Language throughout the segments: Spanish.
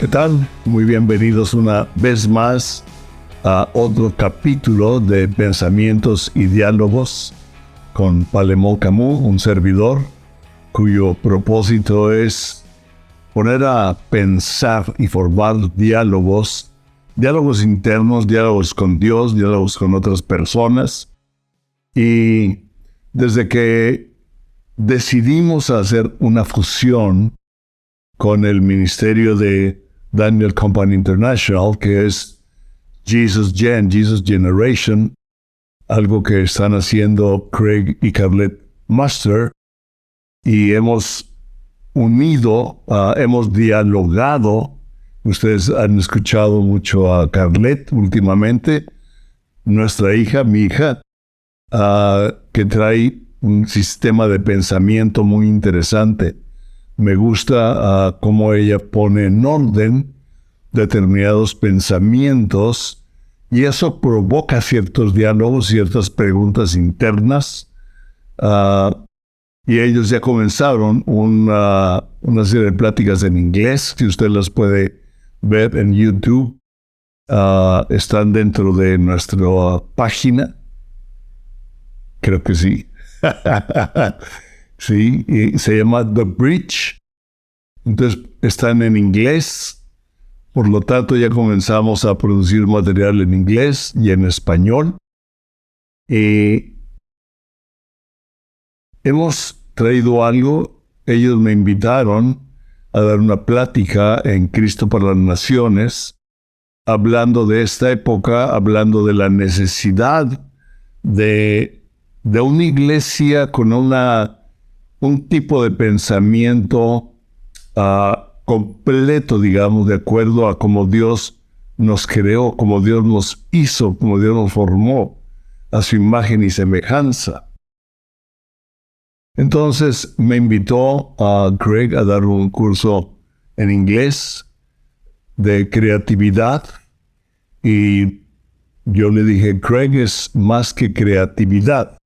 ¿Qué tal? Muy bienvenidos una vez más a otro capítulo de Pensamientos y Diálogos con Palemón Camus, un servidor cuyo propósito es poner a pensar y formar diálogos internos, diálogos con Dios, diálogos con otras personas. Y desde que decidimos hacer una fusión con el ministerio de Daniel Company International, que es Jesus Generation, algo que están haciendo Craig y Carlette Master, y hemos hemos dialogado. Ustedes han escuchado mucho a Carlette últimamente, mi hija, que trae un sistema de pensamiento muy interesante. Me gusta cómo ella pone en orden determinados pensamientos y eso provoca ciertos diálogos, ciertas preguntas internas. Y ellos ya comenzaron una serie de pláticas en inglés, que usted las puede ver en YouTube. Están dentro de nuestra página. Creo que sí. Sí, y se llama The Bridge. Entonces están en inglés. Por lo tanto, ya comenzamos a producir material en inglés y en español. Hemos traído algo. Ellos me invitaron a dar una plática en Cristo para las Naciones, hablando de esta época, hablando de la necesidad de una iglesia con un tipo de pensamiento completo, digamos, de acuerdo a cómo Dios nos creó, cómo Dios nos hizo, cómo Dios nos formó a su imagen y semejanza. Entonces me invitó a Craig a dar un curso en inglés de creatividad y yo le dije, Craig, es más que creatividad,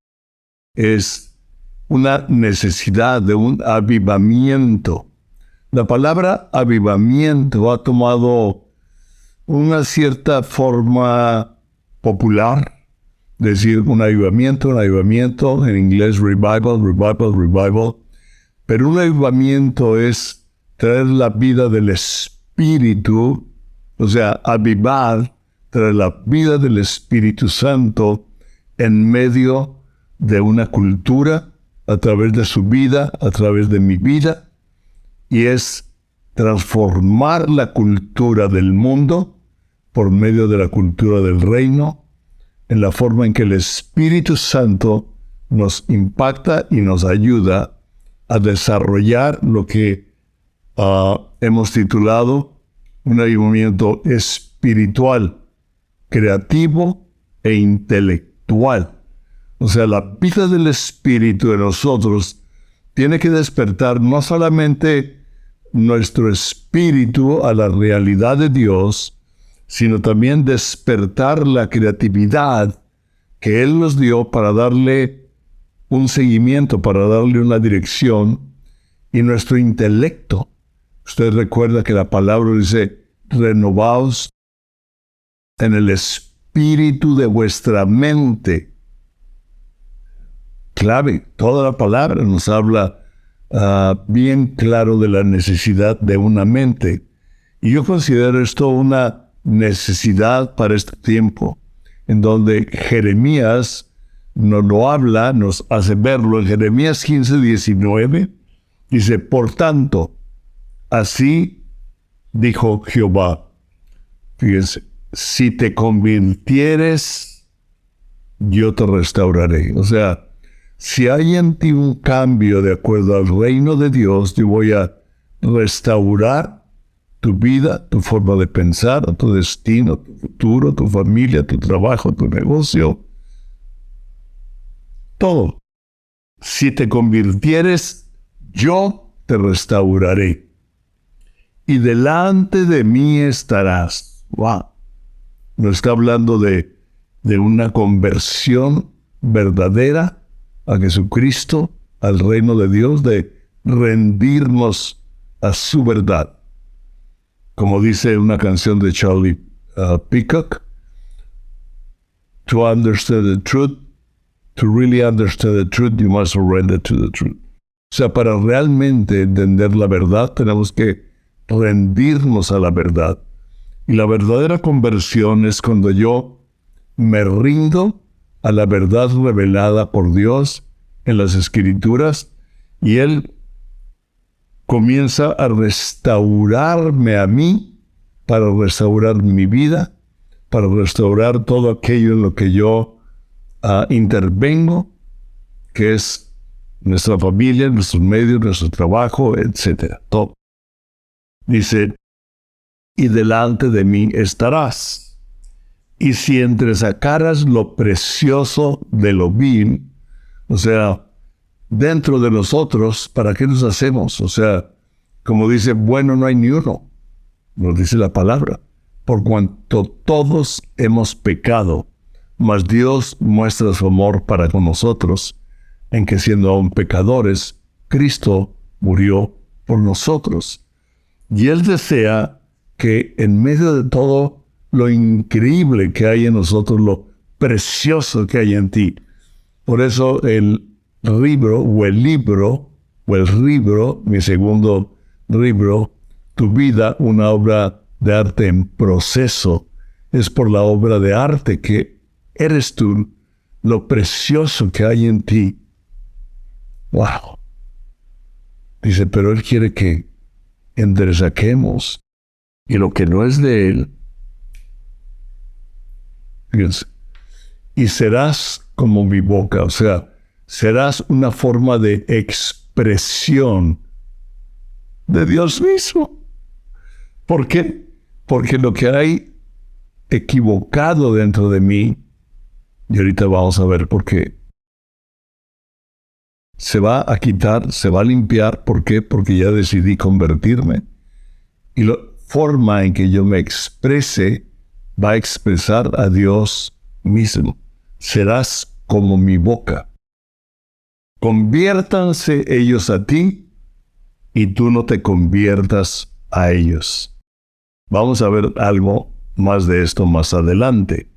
es una necesidad de un avivamiento. La palabra avivamiento ha tomado una cierta forma popular, decir un avivamiento, en inglés revival, pero un avivamiento es traer la vida del Espíritu, o sea, avivar, traer la vida del Espíritu Santo en medio de una cultura, a través de su vida, a través de mi vida, y es transformar la cultura del mundo por medio de la cultura del reino, en la forma en que el Espíritu Santo nos impacta y nos ayuda a desarrollar lo que hemos titulado un avivamiento espiritual, creativo e intelectual. O sea, la vida del Espíritu de nosotros tiene que despertar no solamente nuestro espíritu a la realidad de Dios, sino también despertar la creatividad que Él nos dio para darle un seguimiento, para darle una dirección, y nuestro intelecto. Usted recuerda que la palabra dice, renovaos en el espíritu de vuestra mente. Clave, toda la palabra nos habla bien claro de la necesidad de una mente. Y yo considero esto una necesidad para este tiempo, en donde Jeremías nos lo habla, nos hace verlo. En Jeremías 15:19 dice, por tanto, así dijo Jehová. Fíjense, si te convirtieres, yo te restauraré. O sea, si hay en ti un cambio de acuerdo al reino de Dios, yo voy a restaurar tu vida, tu forma de pensar, tu destino, tu futuro, tu familia, tu trabajo, tu negocio. Todo. Si te convirtieres, yo te restauraré. Y delante de mí estarás. ¡Wow! Nos está hablando de una conversión verdadera a Jesucristo, al reino de Dios, de rendirnos a su verdad. como dice una canción de Charlie Peacock, to understand the truth, to really understand the truth, you must surrender to the truth. O sea, para realmente entender la verdad, tenemos que rendirnos a la verdad. Y la verdadera conversión es cuando yo me rindo a la verdad revelada por Dios en las Escrituras y Él comienza a restaurarme a mí, para restaurar mi vida, para restaurar todo aquello en lo que yo intervengo, que es nuestra familia, nuestros medios, nuestro trabajo, etc. Todo. Dice, y delante de mí estarás. Y si entresacaras lo precioso de lo vil, o sea, dentro de nosotros, ¿para qué nos hacemos? O sea, como dice, bueno, no hay ni uno, nos dice la palabra, por cuanto todos hemos pecado, mas Dios muestra su amor para con nosotros, en que siendo aún pecadores, Cristo murió por nosotros. Y Él desea que en medio de todo lo increíble que hay en nosotros, lo precioso que hay en ti. Por eso el libro, mi segundo libro, Tu vida, una obra de arte en proceso, es por la obra de arte que eres tú, lo precioso que hay en ti. ¡Wow! Dice, pero Él quiere que entresaquemos y lo que no es de Él. Fíjense, y serás como mi boca, o sea, serás una forma de expresión de Dios mismo. ¿Por qué? Porque lo que hay equivocado dentro de mí, y ahorita vamos a ver por qué, se va a quitar, se va a limpiar. ¿Por qué? Porque ya decidí convertirme. Y la forma en que yo me exprese va a expresar a Dios mismo. Serás como mi boca. Conviértanse ellos a ti y tú no te conviertas a ellos. Vamos a ver algo más de esto más adelante.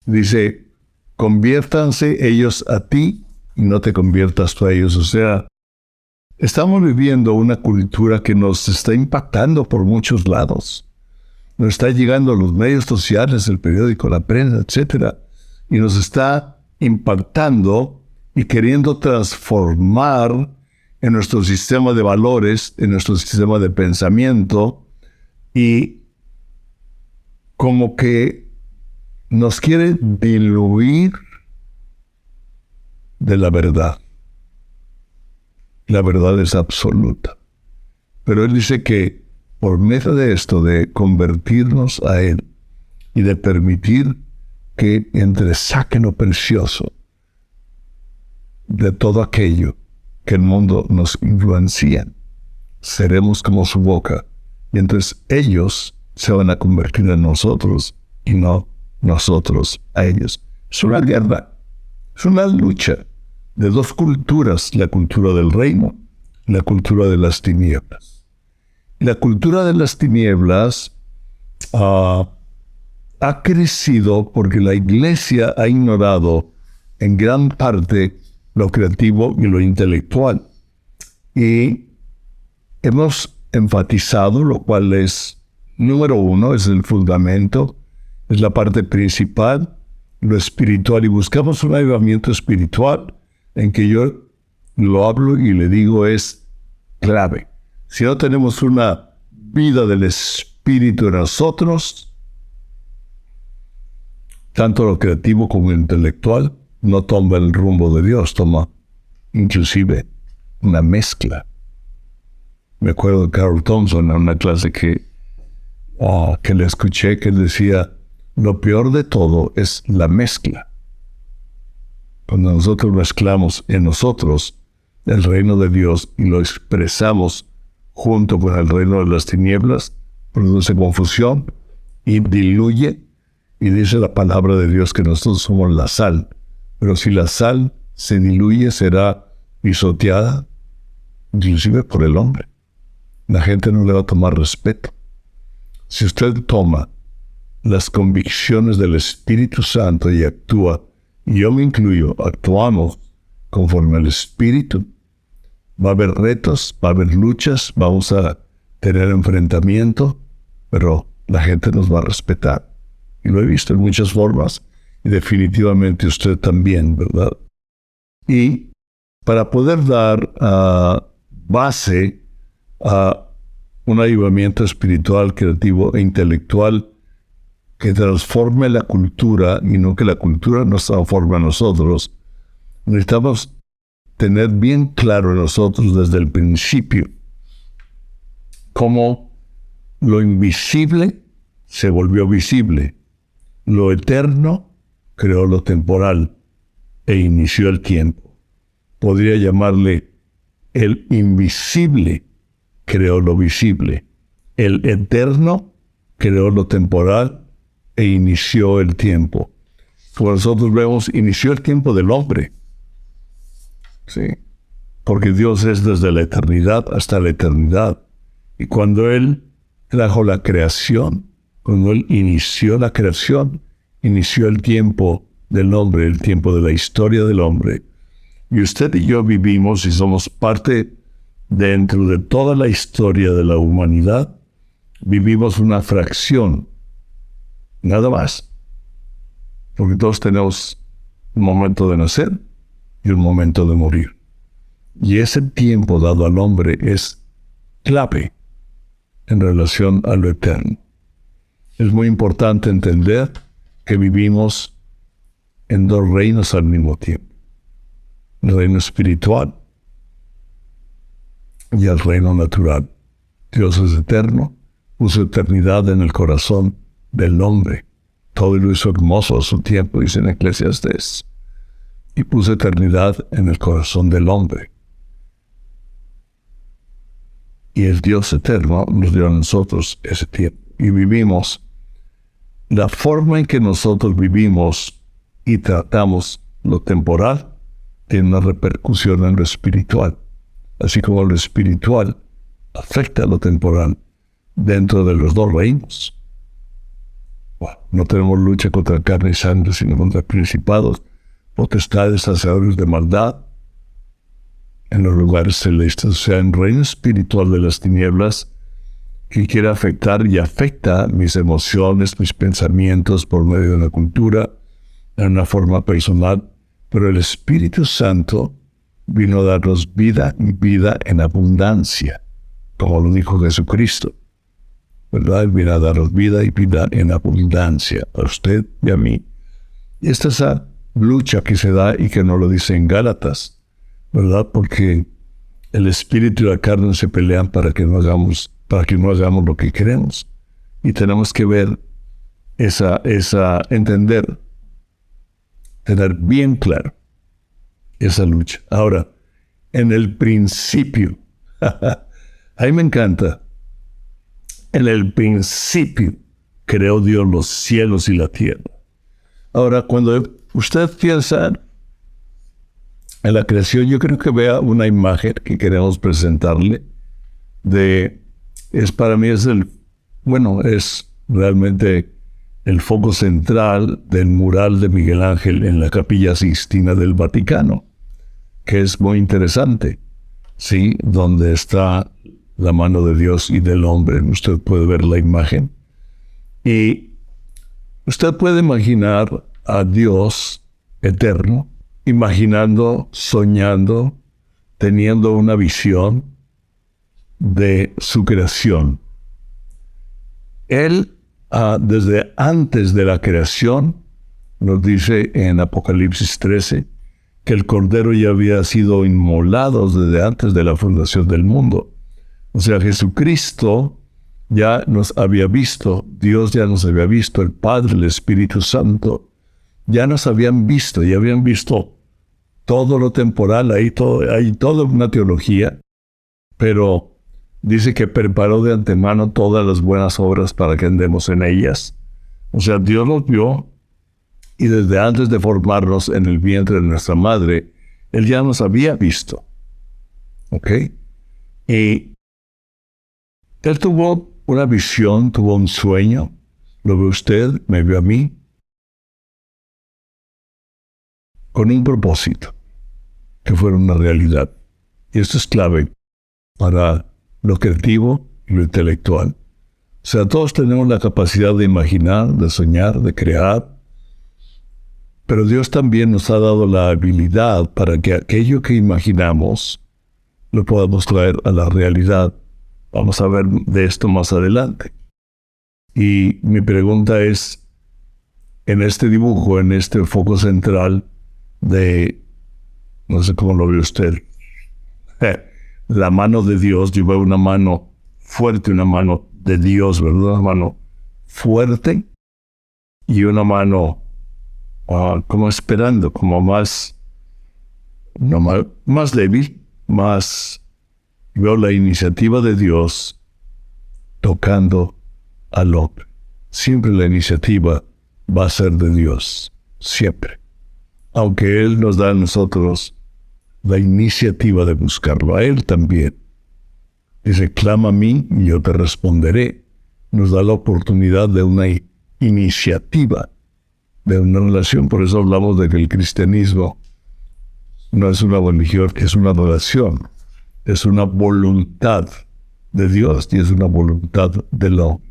Dice, conviértanse ellos a ti y no te conviertas tú a ellos. O sea, estamos viviendo una cultura que nos está impactando por muchos lados. Nos está llegando a los medios sociales, el periódico, la prensa, etc. Y nos está impactando y queriendo transformar en nuestro sistema de valores, en nuestro sistema de pensamiento, y como que nos quiere diluir de la verdad. La verdad es absoluta. Pero Él dice que por medio de esto, de convertirnos a Él y de permitir que entresaque lo precioso de todo aquello que el mundo nos influencia, seremos como su boca. Y entonces ellos se van a convertir en nosotros y no nosotros a ellos. Es una guerra, es una lucha de dos culturas, la cultura del reino y la cultura de las tinieblas. La cultura de las tinieblas ha crecido porque la iglesia ha ignorado en gran parte lo creativo y lo intelectual. Y hemos enfatizado, lo cual es número uno, es el fundamento, es la parte principal, lo espiritual. Y buscamos un avivamiento espiritual en que yo lo hablo y le digo es clave. Si no tenemos una vida del espíritu en nosotros, tanto lo creativo como lo intelectual no toma el rumbo de Dios, toma inclusive una mezcla. Me acuerdo de Carl Thompson en una clase que le escuché, que él decía, lo peor de todo es la mezcla. Cuando nosotros mezclamos en nosotros el reino de Dios y lo expresamos junto con el reino de las tinieblas, produce confusión y diluye. Y dice la palabra de Dios que nosotros somos la sal. Pero si la sal se diluye, será pisoteada, inclusive por el hombre. La gente no le va a tomar respeto. Si usted toma las convicciones del Espíritu Santo y actúa, y yo me incluyo, actuamos conforme al Espíritu, va a haber retos, va a haber luchas, vamos a tener enfrentamiento, pero la gente nos va a respetar. Y lo he visto en muchas formas, y definitivamente usted también, ¿verdad? Y para poder dar base a un avivamiento espiritual, creativo e intelectual que transforme la cultura y no que la cultura nos transforme a nosotros, necesitamos tener bien claro en nosotros desde el principio cómo lo invisible se volvió visible, lo eterno creó lo temporal e inició el tiempo. Podría llamarle el invisible creó lo visible, el eterno creó lo temporal e inició el tiempo. Como nosotros vemos, inició el tiempo del hombre. Sí, porque Dios es desde la eternidad hasta la eternidad. Y cuando Él trajo la creación, cuando Él inició la creación, inició el tiempo del hombre, el tiempo de la historia del hombre. Y usted y yo vivimos y somos parte dentro de toda la historia de la humanidad. Vivimos una fracción, nada más. Porque todos tenemos un momento de nacer y un momento de morir. Y ese tiempo dado al hombre es clave en relación a lo eterno. Es muy importante entender que vivimos en dos reinos al mismo tiempo. El reino espiritual y el reino natural. Dios es eterno, puso eternidad en el corazón del hombre. Todo lo hizo hermoso a su tiempo, dice en Eclesiastés. Y puso eternidad en el corazón del hombre. Y el Dios eterno nos dio a nosotros ese tiempo. Y vivimos. La forma en que nosotros vivimos y tratamos lo temporal tiene una repercusión en lo espiritual. Así como lo espiritual afecta a lo temporal dentro de los dos reinos. Bueno, no tenemos lucha contra carne y sangre, sino contra principados, potestades, hacedores de maldad en los lugares celestes, o sea, en el reino espiritual de las tinieblas, que quiere afectar y afecta mis emociones, mis pensamientos por medio de la cultura, en una forma personal, pero el Espíritu Santo vino a darnos vida y vida en abundancia, como lo dijo Jesucristo, ¿verdad? Él vino a darnos vida y vida en abundancia, a usted y a mí. Y esta es esa lucha que se da y que no lo dice en Gálatas, ¿verdad? Porque el espíritu y la carne se pelean para que no hagamos lo que queremos. Y tenemos que ver entender, tener bien claro esa lucha. Ahora, en el principio, a mí me encanta, en el principio creó Dios los cielos y la tierra. Ahora, cuando usted piensa en la creación, yo creo que vea una imagen que queremos presentarle para mí es realmente el foco central del mural de Miguel Ángel en la Capilla Sixtina del Vaticano, que es muy interesante, ¿sí? Donde está la mano de Dios y del hombre. Usted puede ver la imagen. Y usted puede imaginar a Dios eterno, imaginando, soñando, teniendo una visión de su creación. Él, desde antes de la creación, nos dice en Apocalipsis 13, que el Cordero ya había sido inmolado desde antes de la fundación del mundo. O sea, Jesucristo ya nos había visto, Dios ya nos había visto, el Padre, el Espíritu Santo, ya nos habían visto, ya habían visto todo lo temporal, hay toda una teología, pero dice que preparó de antemano todas las buenas obras para que andemos en ellas. O sea, Dios nos vio y desde antes de formarnos en el vientre de nuestra madre, Él ya nos había visto. ¿Ok? Y Él tuvo una visión, tuvo un sueño, lo ve usted, me vio a mí, con un propósito, que fuera una realidad. Y esto es clave para lo creativo y lo intelectual. O sea, todos tenemos la capacidad de imaginar, de soñar, de crear, pero Dios también nos ha dado la habilidad para que aquello que imaginamos lo podamos traer a la realidad. Vamos a ver de esto más adelante. Y mi pregunta es, en este dibujo, en este foco central de, no sé cómo lo ve usted, la mano de Dios, yo veo una mano fuerte, una mano de Dios, ¿verdad? Una mano fuerte y una mano como esperando, como más débil, más veo la iniciativa de Dios tocando al hombre. Siempre la iniciativa va a ser de Dios, siempre. Aunque Él nos da a nosotros la iniciativa de buscarlo, a Él también. Dice, clama a mí y yo te responderé. Nos da la oportunidad de una iniciativa, de una relación. Por eso hablamos de que el cristianismo no es una religión, es una relación. Es una voluntad de Dios y es una voluntad del hombre.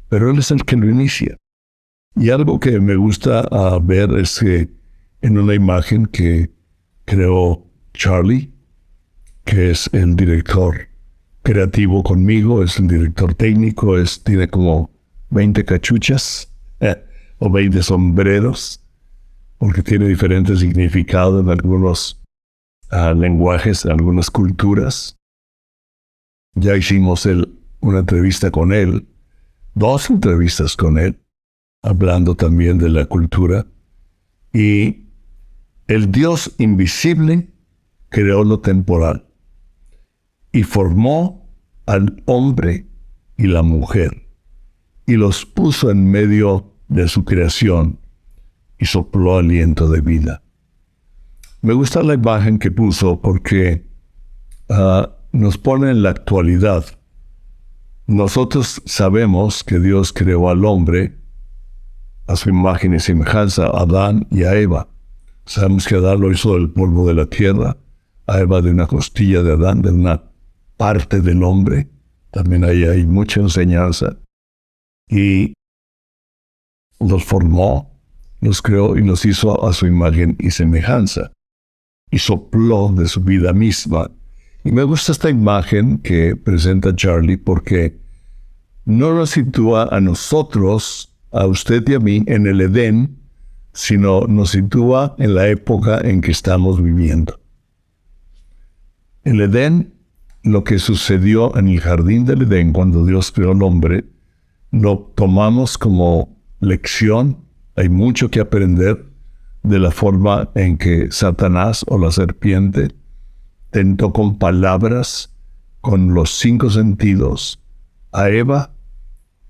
Pero Él es el que lo inicia. Y algo que me gusta ver es que en una imagen que creó Charlie, que es el director creativo conmigo, es el director técnico, tiene como 20 cachuchas o 20 sombreros, porque tiene diferentes significados en algunos lenguajes, en algunas culturas. Ya hicimos una entrevista con él, 2 entrevistas con él, hablando también de la cultura. Y el Dios invisible creó lo temporal y formó al hombre y la mujer y los puso en medio de su creación y sopló aliento de vida. Me gusta la imagen que puso porque nos pone en la actualidad. Nosotros sabemos que Dios creó al hombre a su imagen y semejanza, a Adán y a Eva. Sabemos que Adán lo hizo del polvo de la tierra, a Eva de una costilla de Adán, de una parte del hombre. También ahí hay mucha enseñanza. Y los formó, los creó y los hizo a su imagen y semejanza. Y sopló de su vida misma. Y me gusta esta imagen que presenta Charlie porque no nos sitúa a nosotros, a usted y a mí, en el Edén, sino nos sitúa en la época en que estamos viviendo. El Edén, lo que sucedió en el jardín del Edén cuando Dios creó al hombre, lo tomamos como lección. Hay mucho que aprender de la forma en que Satanás o la serpiente tentó con palabras, con los 5 sentidos, a Eva.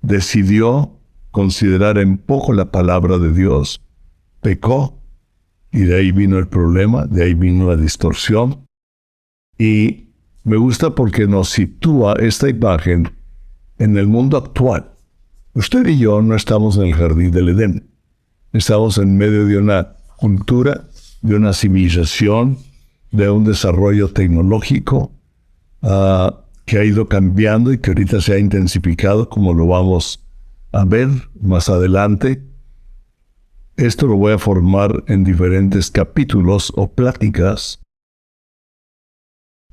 Decidió considerar en poco la palabra de Dios, pecó, y de ahí vino el problema, de ahí vino la distorsión. Y me gusta porque nos sitúa esta imagen en el mundo actual. Usted y yo no estamos en el jardín del Edén. Estamos en medio de una cultura, de una civilización, de un desarrollo tecnológico que ha ido cambiando y que ahorita se ha intensificado, como lo vamos a ver más adelante. Esto lo voy a formar en diferentes capítulos o pláticas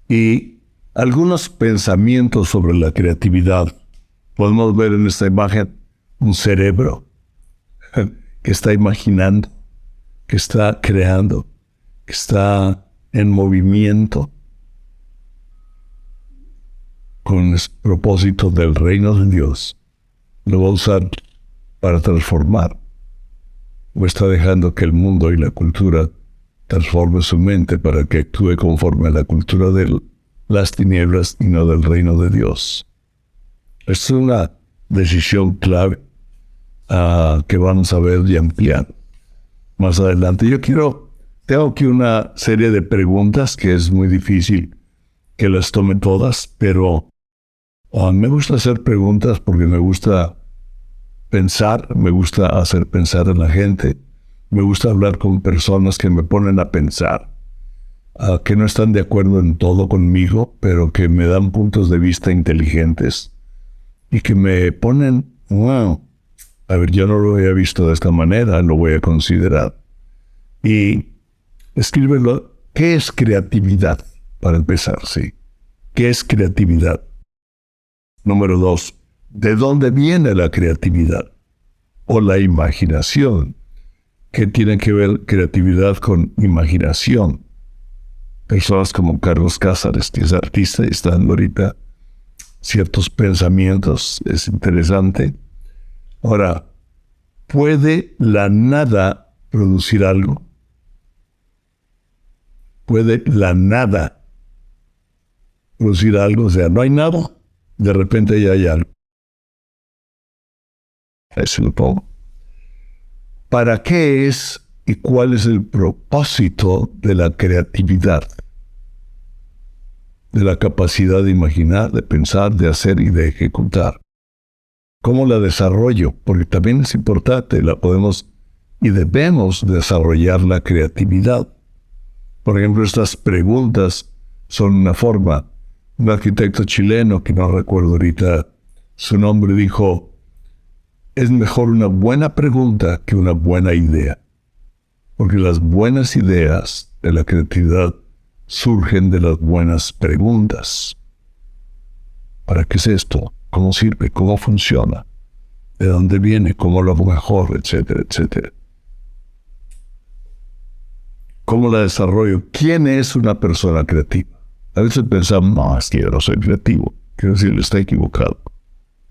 y algunos pensamientos sobre la creatividad. Podemos ver en esta imagen un cerebro que está imaginando, que está creando, que está en movimiento con el propósito del reino de Dios. Lo va a usar para transformar, o está dejando que el mundo y la cultura transforme su mente para que actúe conforme a la cultura de las tinieblas y no del reino de Dios. Esta es una decisión clave que vamos a ver y ampliar más adelante. Tengo aquí una serie de preguntas que es muy difícil que las tome todas, pero Me gusta hacer preguntas porque me gusta pensar, me gusta hacer pensar a la gente, me gusta hablar con personas que me ponen a pensar, que no están de acuerdo en todo conmigo, pero que me dan puntos de vista inteligentes y que me ponen, wow, a ver, yo no lo había visto de esta manera, lo voy a considerar. Y escríbelo, ¿qué es creatividad? Para empezar, sí. ¿Qué es creatividad? Número 2, ¿de dónde viene la creatividad? O la imaginación. ¿Qué tiene que ver creatividad con imaginación? Personas como Carlos Cázares, que es artista y está dando ahorita ciertos pensamientos, es interesante. Ahora, ¿puede la nada producir algo? ¿Puede la nada producir algo? O sea, no hay nada, de repente ya hay algo. Eso lo pongo. ¿Para qué es y cuál es el propósito de la creatividad? De la capacidad de imaginar, de pensar, de hacer y de ejecutar. ¿Cómo la desarrollo? Porque también es importante, la podemos y debemos desarrollar la creatividad. Por ejemplo, estas preguntas son una forma. Un arquitecto chileno, que no recuerdo ahorita su nombre, dijo, es mejor una buena pregunta que una buena idea. Porque las buenas ideas de la creatividad surgen de las buenas preguntas. ¿Para qué es esto? ¿Cómo sirve? ¿Cómo funciona? ¿De dónde viene? ¿Cómo lo hago mejor? Etcétera, etcétera. ¿Cómo la desarrollo? ¿Quién es una persona creativa? A veces pensamos, no, es que yo no soy creativo. Quiero decir, está equivocado.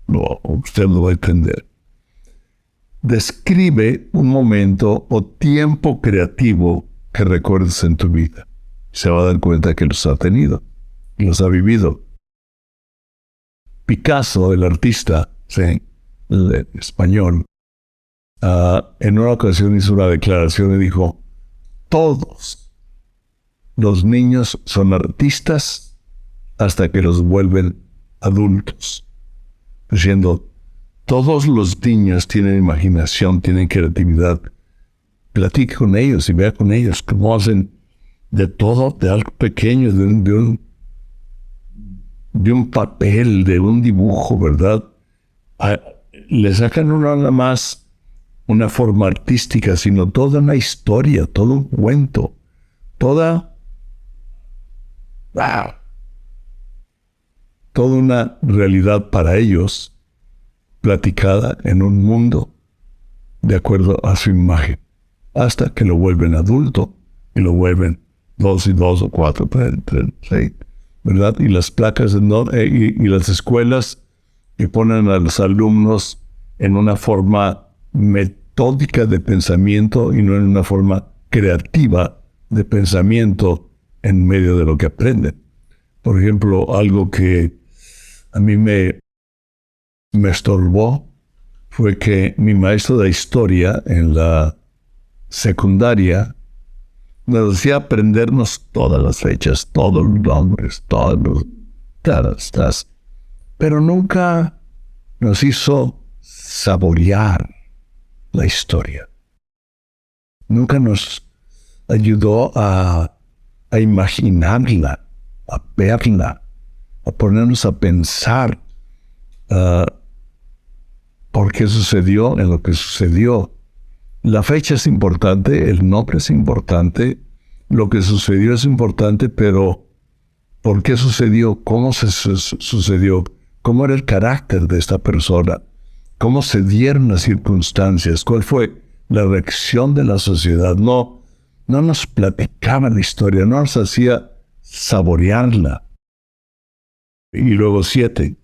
No, usted lo va a entender. Describe un momento o tiempo creativo que recuerdes en tu vida. Se va a dar cuenta que los ha tenido, los ha vivido. Picasso, el artista, sí, el español, en una ocasión hizo una declaración y dijo, todos los niños son artistas hasta que los vuelven adultos. Diciendo, todos los niños tienen imaginación, tienen creatividad. Platique con ellos y vea con ellos cómo hacen de todo, de algo pequeño, de un papel, de un dibujo, ¿verdad? Le sacan no nada más una forma artística, sino toda una historia, todo un cuento, toda una realidad para ellos, platicada en un mundo de acuerdo a su imagen, hasta que lo vuelven adulto y lo vuelven 2 y 2 o 4, 3, 6, ¿verdad? Y las placas y las escuelas que ponen a los alumnos en una forma metódica de pensamiento y no en una forma creativa de pensamiento en medio de lo que aprenden. Por ejemplo, algo que a mí me estorbó fue que mi maestro de historia en la secundaria nos hacía aprendernos todas las fechas, todos los nombres, pero nunca nos hizo saborear la historia. Nunca nos ayudó a imaginarla, a verla, a ponernos a pensar por qué sucedió en lo que sucedió. La fecha es importante, el nombre es importante, lo que sucedió es importante, pero ¿por qué sucedió? ¿Cómo sucedió? ¿Cómo era el carácter de esta persona? ¿Cómo se dieron las circunstancias? ¿Cuál fue la reacción de la sociedad? No nos platicaba la historia, no nos hacía saborearla. Y luego 7,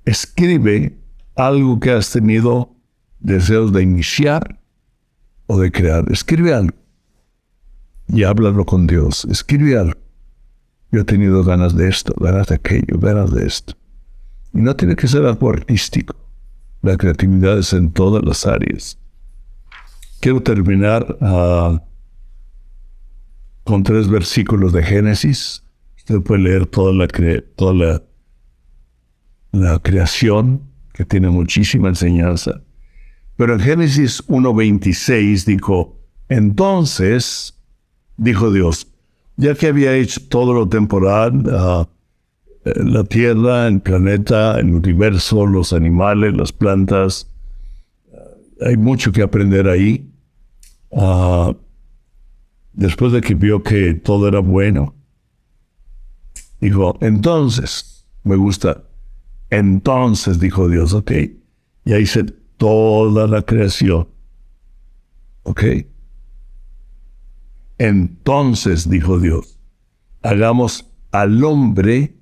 escribe algo que has tenido deseos de iniciar o de crear. Escribe algo y háblalo con Dios. Escribe algo. Yo he tenido ganas de esto, ganas de aquello, ganas de esto. Y no tiene que ser algo artístico. La creatividad es en todas las áreas. Quiero terminar con 3 versículos de Génesis. Usted puede leer toda la la creación, que tiene muchísima enseñanza. Pero en Génesis 1:26 dijo, entonces, dijo Dios, ya que había hecho todo lo temporal, la tierra, el planeta, el universo, los animales, las plantas, hay mucho que aprender ahí. Después de que vio que todo era bueno, dijo, entonces, me gusta, entonces, dijo Dios, ok, ya hice toda la creación, ok. Entonces, dijo Dios, hagamos al hombre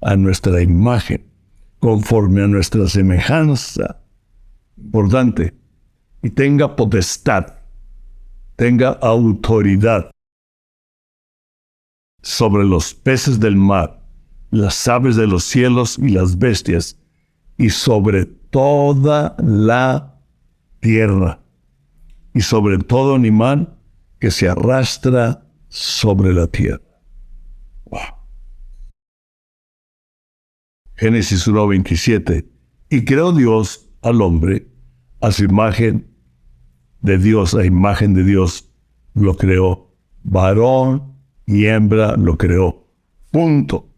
a nuestra imagen, conforme a nuestra semejanza, importante, y tenga potestad, tenga autoridad sobre los peces del mar, las aves de los cielos y las bestias, y sobre toda la tierra, y sobre todo animal que se arrastra sobre la tierra. Wow. Génesis 1:27. Y creó Dios al hombre a su imagen de Dios, a imagen de Dios lo creó. Varón y hembra lo creó. Punto.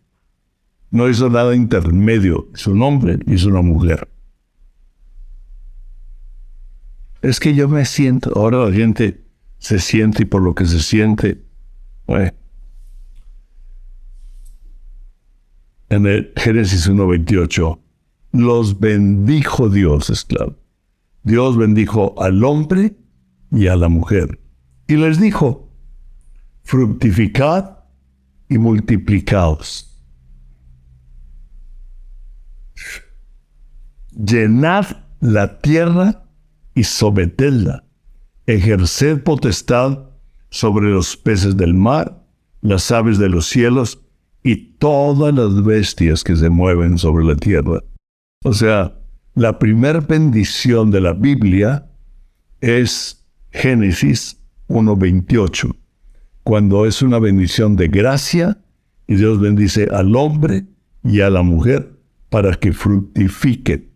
No hizo nada intermedio. Hizo un hombre, hizo una mujer. Es que yo me siento, ahora la gente se siente y por lo que se siente. En el Génesis 1:28, los bendijo Dios, esclavo. Dios bendijo al hombre y a la mujer. Y les dijo, fructificad y multiplicaos. Llenad la tierra y sometedla. Ejerced potestad sobre los peces del mar, las aves de los cielos y todas las bestias que se mueven sobre la tierra. O sea, la primera bendición de la Biblia es Génesis 1:28, cuando es una bendición de gracia y Dios bendice al hombre y a la mujer para que fructifiquen.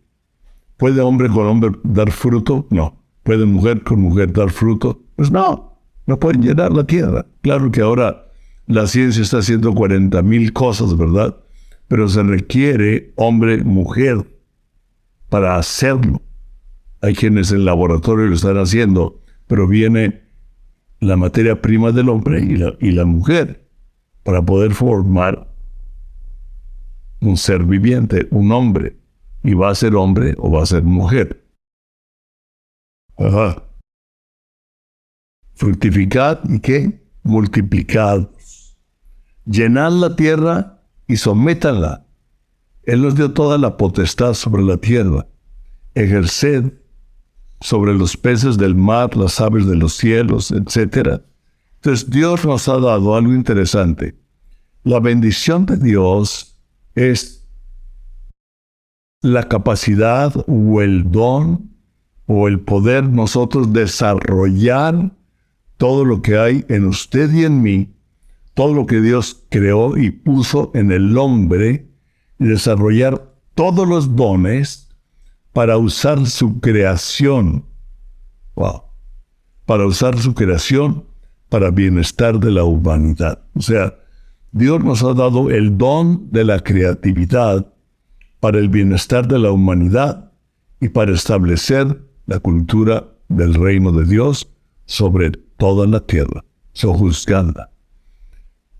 ¿Puede hombre con hombre dar fruto? No. ¿Puede mujer con mujer dar fruto? Pues no pueden llenar la tierra. Claro que ahora la ciencia está haciendo 40,000 cosas, ¿verdad? Pero se requiere hombre-mujer para hacerlo. Hay quienes en el laboratorio lo están haciendo, pero viene la materia prima del hombre y la mujer para poder formar un ser viviente, un hombre. Y va a ser hombre o va a ser mujer. Ajá. Fructificad y ¿qué? Multiplicad. Llenad la tierra y sométanla. Él nos dio toda la potestad sobre la tierra. Ejerced sobre los peces del mar, las aves de los cielos, etc. Entonces Dios nos ha dado algo interesante. La bendición de Dios es la capacidad o el don o el poder nosotros desarrollar todo lo que hay en usted y en mí, todo lo que Dios creó y puso en el hombre, y desarrollar todos los dones para usar su creación. Wow. Para usar su creación para bienestar de la humanidad. O sea, Dios nos ha dado el don de la creatividad para el bienestar de la humanidad y para establecer la cultura del reino de Dios sobre toda la tierra, sojuzgada.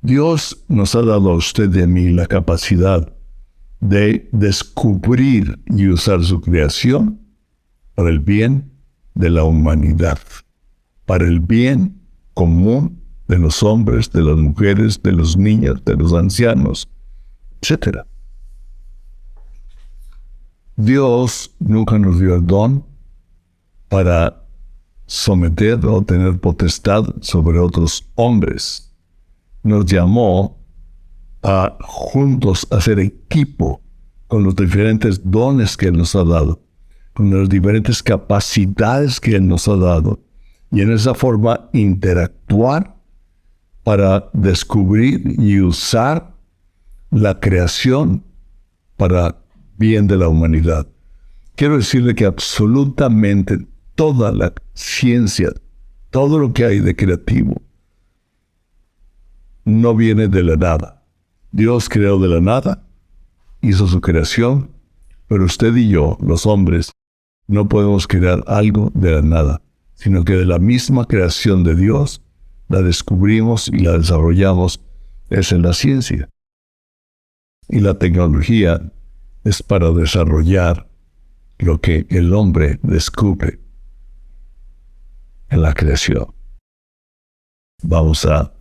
Dios nos ha dado a usted y a mí la capacidad de descubrir y usar su creación para el bien de la humanidad, para el bien común de los hombres, de las mujeres, de los niños, de los ancianos, etc. Dios nunca nos dio el don para someter o tener potestad sobre otros hombres. Nos llamó a juntos hacer equipo con los diferentes dones que Él nos ha dado, con las diferentes capacidades que Él nos ha dado, y en esa forma interactuar para descubrir y usar la creación para bien de la humanidad. Quiero decirle que absolutamente toda la ciencia, todo lo que hay de creativo, no viene de la nada. Dios creó de la nada, hizo su creación, pero usted y yo, los hombres, no podemos crear algo de la nada, sino que de la misma creación de Dios, la descubrimos y la desarrollamos. Es en la ciencia. Y la tecnología es para desarrollar lo que el hombre descubre en la creación. Vamos a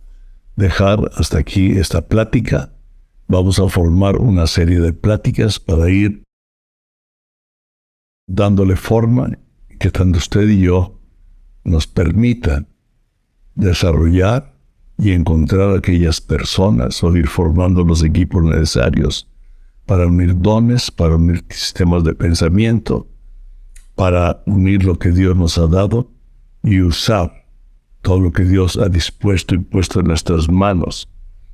dejar hasta aquí esta plática. Vamos a formar una serie de pláticas para ir dándole forma que tanto usted y yo nos permitan desarrollar y encontrar aquellas personas o ir formando los equipos necesarios para unir dones, para unir sistemas de pensamiento, para unir lo que Dios nos ha dado y usar todo lo que Dios ha dispuesto y puesto en nuestras manos,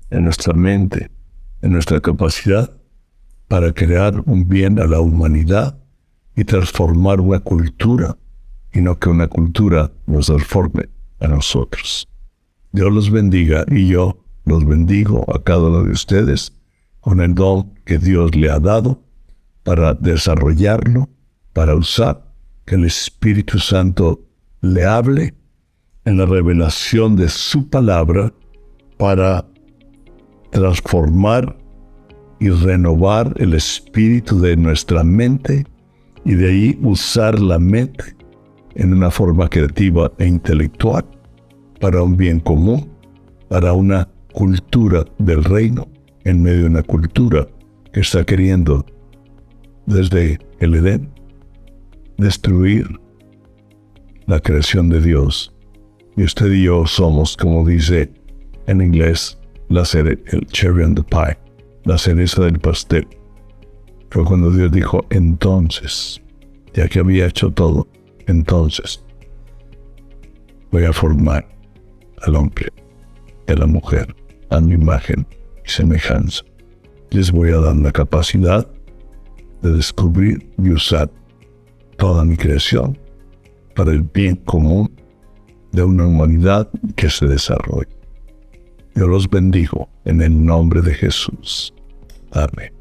en nuestra mente, en nuestra capacidad, para crear un bien a la humanidad y transformar una cultura, y no que una cultura nos transforme a nosotros. Dios los bendiga y yo los bendigo a cada uno de ustedes con el don que Dios le ha dado para desarrollarlo, para usar, que el Espíritu Santo le hable en la revelación de su palabra para transformar y renovar el espíritu de nuestra mente y de ahí usar la mente en una forma creativa e intelectual para un bien común, para una cultura del reino en medio de una cultura que está queriendo desde el Edén destruir la creación de Dios. Y usted y yo somos, como dice en inglés, el cherry on the pie, la cereza del pastel. Fue cuando Dios dijo, entonces, ya que había hecho todo, entonces voy a formar al hombre y a la mujer a mi imagen y semejanza. Les voy a dar la capacidad de descubrir y usar toda mi creación para el bien común de una humanidad que se desarrolle. Yo los bendigo en el nombre de Jesús. Amén.